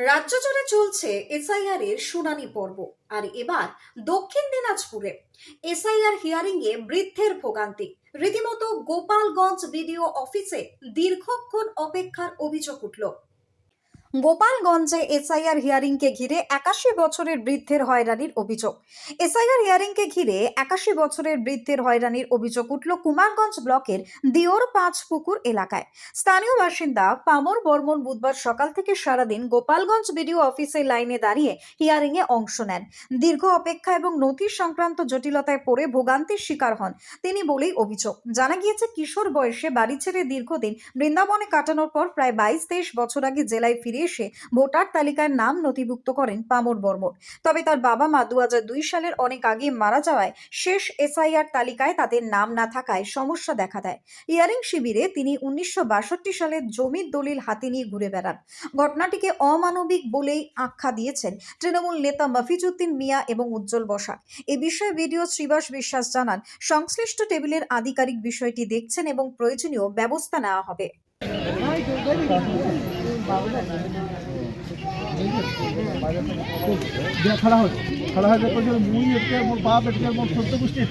রাজ্য জুড়ে চলছে এসআইআর এর শুনানি পর্ব। আর এবার দক্ষিণ দিনাজপুরে এসআইআর হিয়ারিং এ বৃদ্ধের ভোগান্তি। রীতিমতো গোপালগঞ্জ বিডিও অফিসে দীর্ঘক্ষণ অপেক্ষার অভিযোগ উঠল। গোপালগঞ্জে এসআইআর হিয়ারিং কে ঘিরে 81 বছরের বৃদ্ধের হয়রানির অভিযোগ। এসআইআর হিয়ারিং কে ঘিরে 81 বছরের বৃদ্ধের হয়রানির অভিযোগ উঠল কুমারগঞ্জ ব্লকের দিওর পাঁচপুকুর এলাকায়। স্থানীয় বাসিন্দা পামর বর্মন বুধবার সকাল থেকে সারাদিন গোপালগঞ্জ বিডিও অফিসের লাইনে দাঁড়িয়ে হিয়ারিং এ অংশ নেন। দীর্ঘ অপেক্ষা এবং নথি সংক্রান্ত জটিলতায় পড়ে ভোগান্তির শিকার হন তিনি বলেই অভিযোগ। জানা গিয়েছে, কিশোর বয়সে বাড়ি ছেড়ে দীর্ঘদিন বৃন্দাবনে কাটানোর পর প্রায় 22-23 বছর আগে জেলায় ফিরে এসে ভোটার তালিকায় নাম নথিভুক্ত করেন পামর বর্মন। তবে তার বাবা মা 2002 সালের অনেক আগে মারা যাওয়ায় শেষ এসআইআর তালিকায় তাদের নাম না থাকায় সমস্যা দেখা দেয়। হিয়ারিং শিবিরে তিনি 1962 সালের জমির দলিল হাতে নিয়ে ঘুরে বেড়ান। ঘটনাটিকে অমানবিক বলেই আখ্যা দিয়েছেন তৃণমূল নেতা মফিজউদ্দিন মিয়া এবং উজ্জ্বল বসাক। এ বিষয়ে ভিডিও শ্রীবাস বিশ্বাস জানান, সংশ্লিষ্ট টেবিলের আধিকারিক বিষয়টি দেখছেন এবং প্রয়োজনীয় ব্যবস্থা নেওয়া হবে। खड़ा हो मुई मोर बाप मोर 14 गोष्ठी